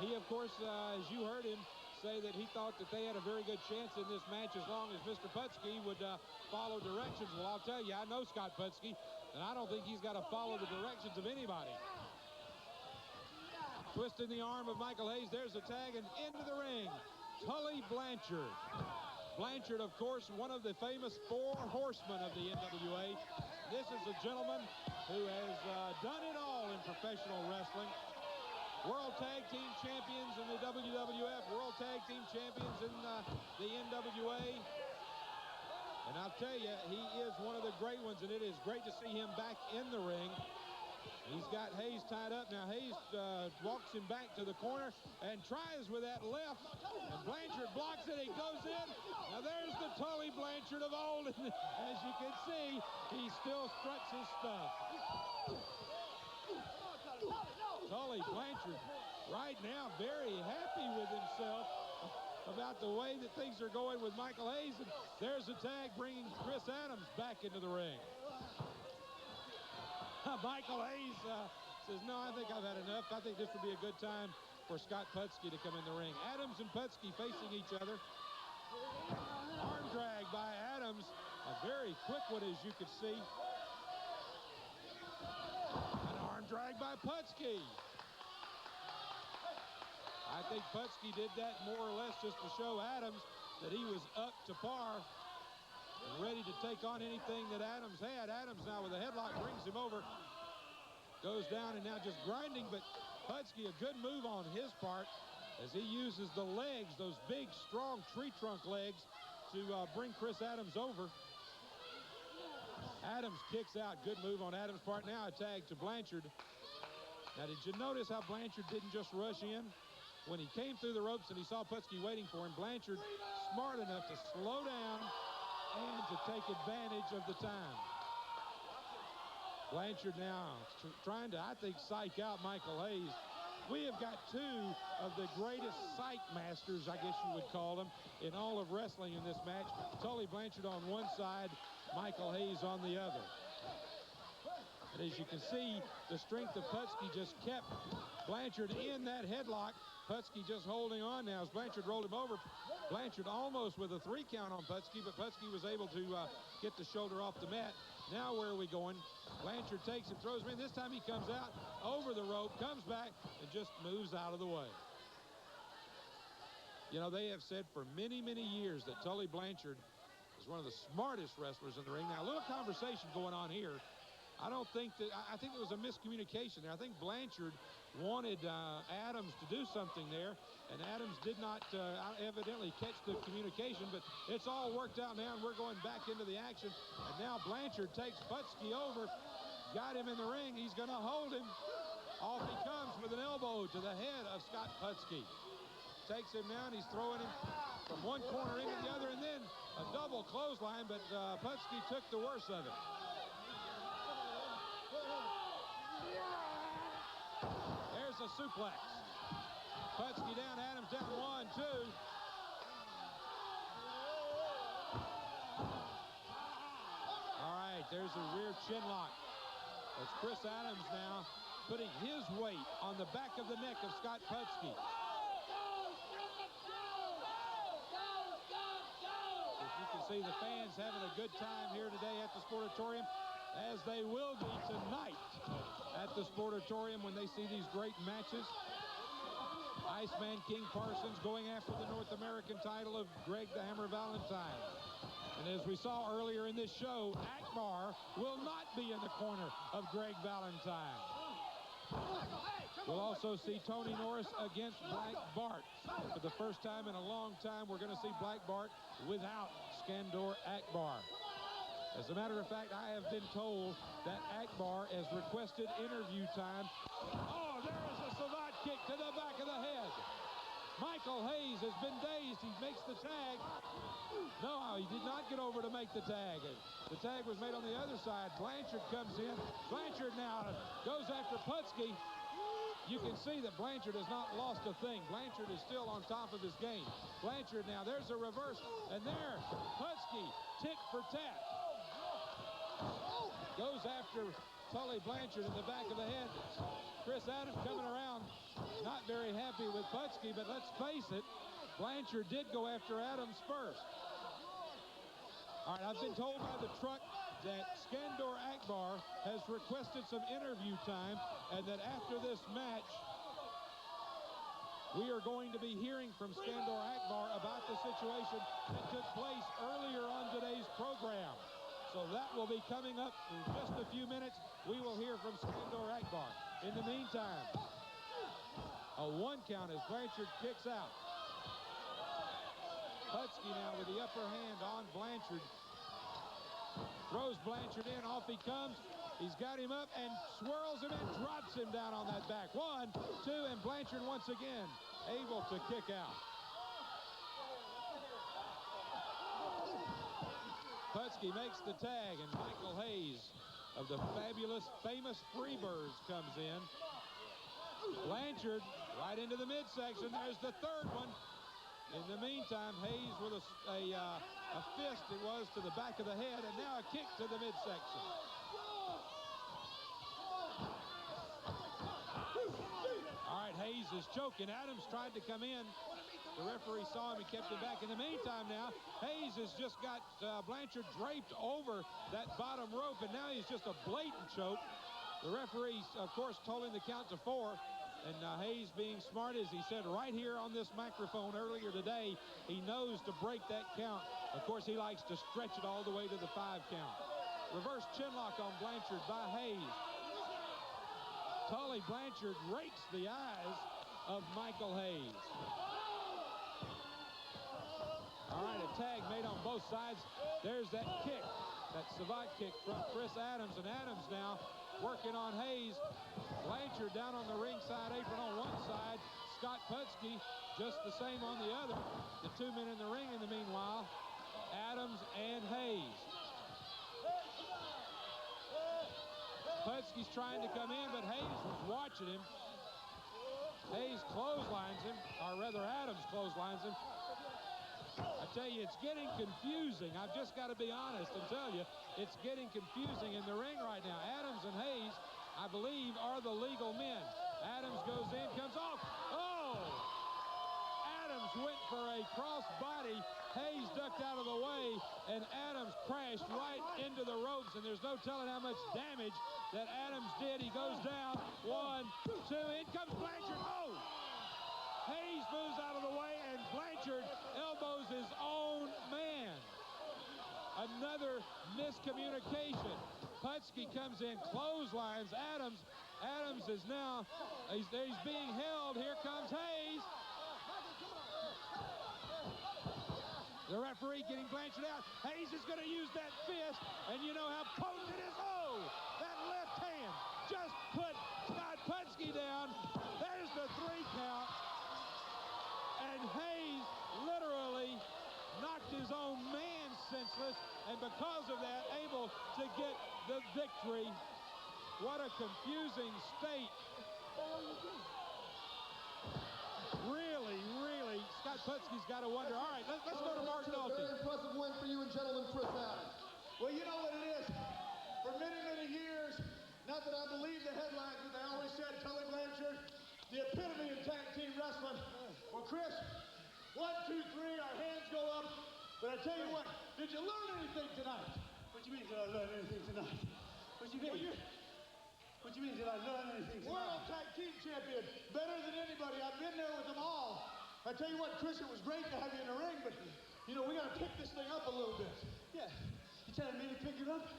He, of course, as you heard him say, that he thought that they had a very good chance in this match as long as Mr. Putski would follow directions. Well, I'll tell you, I know Scott Putski, and I don't think he's got to follow the directions of anybody. Twisting the arm of Michael Hayes. There's a tag, and into the ring, Tully Blanchard. Blanchard, of course, one of the famous 4 horsemen of the NWA. This is a gentleman who has done it all in professional wrestling. World Tag Team Champions in the WWF, World Tag Team Champions in the NWA. And I'll tell you, he is one of the great ones, and it is great to see him back in the ring. He's got Hayes tied up. Now Hayes walks him back to the corner and tries with that left. And Blanchard blocks it. He goes in. Now there's the Tully Blanchard of old. And as you can see, he still struts his stuff. Tully Blanchard right now very happy with himself about the way that things are going with Michael Hayes. And there's a tag bringing Chris Adams back into the ring. Michael Hayes says, no, I think I've had enough. I think this would be a good time for Scott Putski to come in the ring. Adams and Putski facing each other. Arm drag by Adams. A very quick one, as you can see. An arm drag by Putski. I think Putski did that more or less just to show Adams that he was up to par and ready to take on anything that Adams had. Adams now with a headlock brings him over. Goes down and now just grinding, but Putski, a good move on his part as he uses the legs, those big, strong tree trunk legs, to bring Chris Adams over. Adams kicks out. Good move on Adams' part. Now a tag to Blanchard. Now, did you notice how Blanchard didn't just rush in? When he came through the ropes and he saw Putski waiting for him, Blanchard smart enough to slow down and to take advantage of the time. Blanchard now trying to, I think, psych out Michael Hayes. We have got 2 of the greatest psych masters, I guess you would call them, in all of wrestling in this match. Tully Blanchard on one side, Michael Hayes on the other. And as you can see, the strength of Putski just kept Blanchard in that headlock. Putski just holding on now as Blanchard rolled him over. Blanchard almost with a 3 count on Putski, but Putski was able to get the shoulder off the mat. Now where are we going? Blanchard takes and throws him in. This time he comes out over the rope, comes back, and just moves out of the way. You know, they have said for many, many years that Tully Blanchard is one of the smartest wrestlers in the ring. Now, a little conversation going on here. I don't think that, I think there was a miscommunication there. I think Blanchard wanted Adams to do something there, and Adams did not evidently catch the communication, but it's all worked out now, and we're going back into the action. And now Blanchard takes Putski over, got him in the ring. He's going to hold him. Off he comes with an elbow to the head of Scott Putski. Takes him down. He's throwing him from one corner into the other, and then a double clothesline, but Putski took the worst of it. There's a suplex. Putski down, Adams down, 1, 2. All right, there's a rear chin lock. It's Chris Adams now putting his weight on the back of the neck of Scott Putski. As you can see, the fans having a good time here today at the Sportatorium, as they will be tonight at the Sportatorium when they see these great matches. Iceman King Parsons going after the North American title of Greg the Hammer Valentine. And as we saw earlier in this show, Akbar will not be in the corner of Greg Valentine. We'll also see Tony Norris against Black Bart. For the first time in a long time, we're going to see Black Bart without Skandor Akbar. As a matter of fact, I have been told that Akbar has requested interview time. Oh, there is a savate kick to the back of the head. Michael Hayes has been dazed. He makes the tag. No, he did not get over to make the tag. The tag was made on the other side. Blanchard comes in. Blanchard now goes after Putski. You can see that Blanchard has not lost a thing. Blanchard is still on top of his game. Blanchard now, there's a reverse. And there, Putski, tit for tat. Goes after Tully Blanchard in the back of the head. Chris Adams coming around, not very happy. happy with Putski, but let's face it, Blanchard did go after Adams first. All right, I've been told by the truck that Skandor Akbar has requested some interview time, and that after this match, we are going to be hearing from Skandor Akbar about the situation that took place earlier on today's program. So that will be coming up in just a few minutes. We will hear from Skandor Akbar. In the meantime, a 1 count as Blanchard kicks out. Putski now with the upper hand on Blanchard. Throws Blanchard in, off he comes. He's got him up and swirls him and drops him down on that back. 1, 2, and Blanchard once again able to kick out. Putski makes the tag, and Michael Hayes of the fabulous, famous Freebirds comes in. Blanchard right into the midsection. There's the third one. In the meantime, Hayes with a fist, it was, to the back of the head, and now a kick to the midsection. All right, Hayes is choking. Adams tried to come in. The referee saw him. He kept him back. In the meantime now, Hayes has just got Blanchard draped over that bottom rope, and now he's just a blatant choke. The referee, of course, told him to count to 4. And Hayes, being smart, as he said right here on this microphone earlier today, he knows to break that count. Of course, he likes to stretch it all the way to the 5 count. Reverse chinlock on Blanchard by Hayes. Tully Blanchard rakes the eyes of Michael Hayes. All right, a tag made on both sides. There's that kick, that savate kick from Chris Adams. And Adams now working on Hayes. Blanchard down on the ringside apron on one side. Scott Putski just the same on the other. The 2 men in the ring in the meanwhile, Adams and Hayes. Putski's trying to come in, but Hayes was watching him. Hayes clotheslines him, or rather Adams clotheslines him. I tell you, it's getting confusing. I've just got to be honest and tell you, it's getting confusing in the ring right now. Adams and Hayes, I believe, are the legal men. Adams goes in, comes off. Oh! Adams went for a cross-body. Hayes ducked out of the way, and Adams crashed right into the ropes, and there's no telling how much damage that Adams did. He goes down. 1, 2, in comes Blanchard. Oh! Hayes moves out of the way, and Blanchard elbows his own man. Another miscommunication. Putski comes in, clotheslines Adams. Adams is now, he's being held. Here comes Hayes. The referee getting Blanchard out. Hayes is going to use that fist, and you know how potent it is. Oh, that left hand just put Scott Putski down. There's the 3 count. And Hayes literally knocked his own man senseless, and because of that, able to get the victory. What a confusing state. Really, really, Scott Putski's got to wonder. All right, let's go to Mark Nolte. Very impressive win for you and gentlemen, Chris Adams. Well, you know what it is. For many, many years, not that I believe the headlines, but they always said Tully Blanchard, the epitome of tag team wrestling. Well, Chris, 1, 2, 3, our hands go up. But I tell you what, did you learn anything tonight? What do you mean, did I learn anything tonight? What do you mean? What do you mean, did I learn anything tonight? World Tag Team Champion, better than anybody. I've been there with them all. I tell you what, Chris, it was great to have you in the ring, but, you know, we got to pick this thing up a little bit. Yeah. You telling me to pick it up?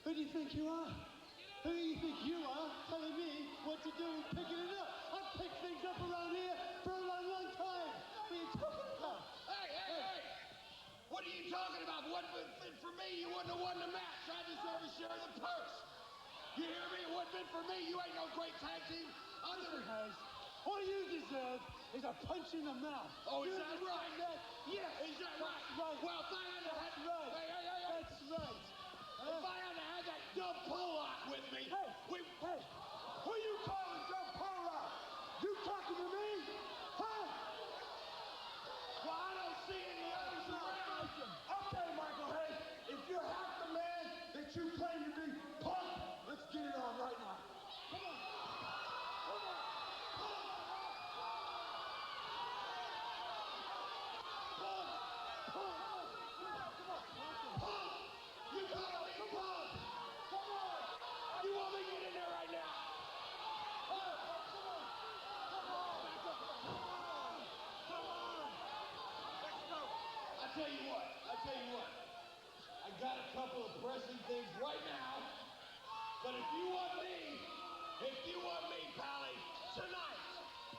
Who do you think you are? Who do you think you are telling me what to do and picking it up? I've picked things up around here for a long, long time. What are you talking about? Hey! What are you talking about? What for me, you wouldn't have won the match. I deserve a share of the purse. You hear me? It wouldn't have been for me. You ain't no great tag team. All you deserve is a punch in the mouth. Oh, is that right? Yes. Is that right? Right. Well, if I hadn't had... Right. Hey. That's right. If I hadn't had that dumb Pollock with me... Hey, who you calling dumb Pollock? You talking to me? Huh? Well, I don't see any others around. Okay, Michael, hey, if you're half the man that you claim to be, punk, let's get it on right now. Come on. tell you what. I got a couple of pressing things right now. But if you want me, Pally, tonight,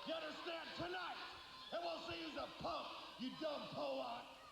you understand, tonight, and we'll see who's a punk, you dumb Pollock.